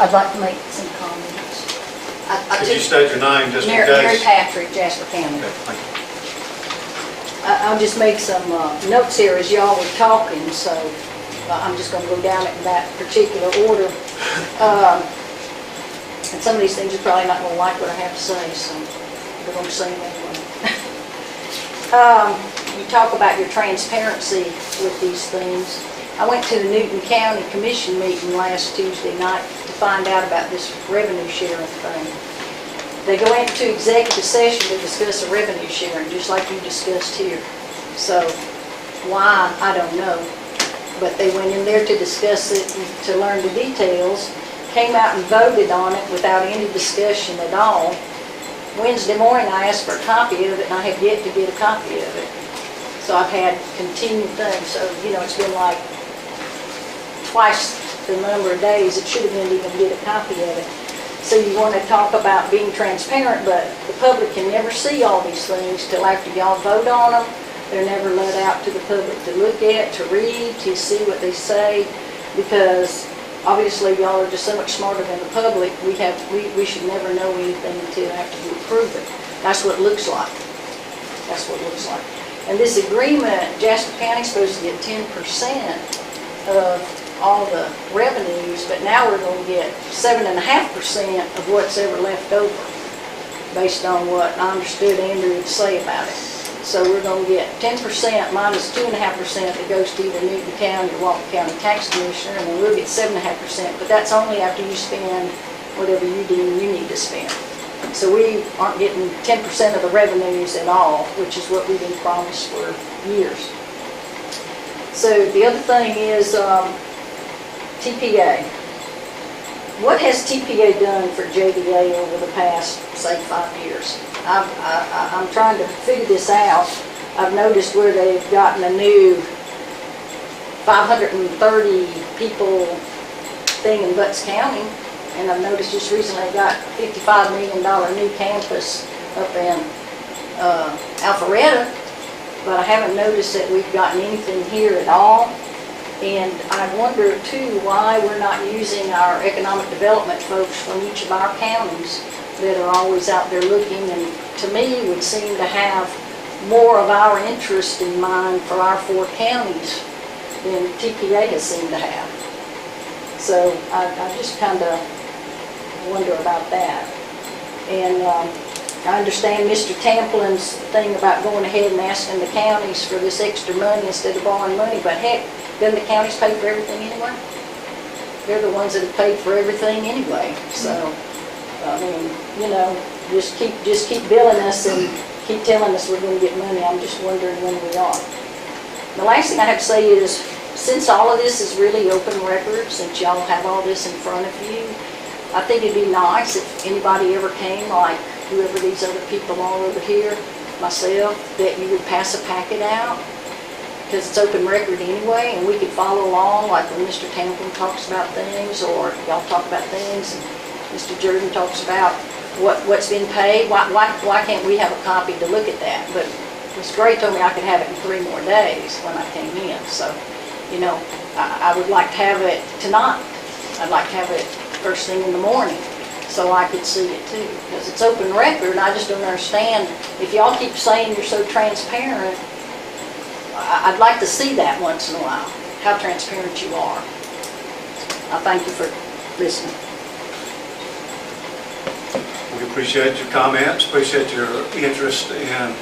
I'd like to make some comments. Could you state your name just in Mary case? Patrick, Jasper County. Okay, thank you. I'll just make some notes here as y'all were talking, so I'm just gonna go down it in that particular order. And some of these things you're probably not gonna like what I have to say, so we're gonna say them anyway. You talk about your transparency with these things. I went to the Newton County Commission meeting last Tuesday night to find out about this revenue sharing thing. They go into executive session to discuss a revenue sharing, just like you discussed here. So why, I don't know. But they went in there to discuss it and to learn the details, came out and voted on it without any discussion at all. Wednesday morning, I asked for a copy of it, and I have yet to get a copy of it. So I've had continued things, so, it's been like twice the number of days it should have been to even get a copy of it. So you want to talk about being transparent, but the public can never see all these things till after y'all vote on them. They're never let out to the public to look at, to read, to see what they say, because obviously y'all are just so much smarter than the public. We should never know anything until after we approve it. That's what it looks like. That's what it looks like. And this agreement, Jasper County's supposed to get 10% of all the revenues, but now we're going to get 7.5% of what's ever left over, based on what I understood Andrew would say about it. So we're going to get 10% minus 2.5% that goes to either Newton County or Walton County Tax Commissioner, and then we'll get 7.5%, but that's only after you spend whatever you deem you need to spend. So we aren't getting 10% of the revenues at all, which is what we've been promised for years. So the other thing is TPA. What has TPA done for JDA over the past, say, 5 years? I'm trying to figure this out. I've noticed where they've gotten a new 530 people thing in Butts County, and I've noticed just recently they got $55 million new campus up in Alpharetta, but I haven't noticed that we've gotten anything here at all. And I wonder too why we're not using our economic development folks from each of our counties that are always out there looking, and to me would seem to have more of our interest in mind for our 4 counties than TPA has seemed to have. So I just kind of wonder about that. And I understand Mr. Templin's thing about going ahead and asking the counties for this extra money instead of borrowing money, but heck, doesn't the counties pay for everything anyway? They're the ones that have paid for everything anyway. So, I mean, just keep billing us and keep telling us we're going to get money. I'm just wondering when we are. The last thing I have to say is, since all of this is really open record, since y'all have all this in front of you, I think it'd be nice if anybody ever came, like whoever these other people are over here, myself, that you would pass a packet out, because it's open record anyway, and we could follow along, like when Mr. Tamplin talks about things, or y'all talk about things, and Mr. Jordan talks about what's been paid. Why can't we have a copy to look at that? But Ms. Gray told me I could have it in 3 more days when I came in, so, I would like to have it tonight. I'd like to have it first thing in the morning, so I could see it too, because it's open record. I just don't understand, if y'all keep saying you're so transparent, I'd like to see that once in a while, how transparent you are. I thank you for listening. We appreciate your comments, appreciate your interest in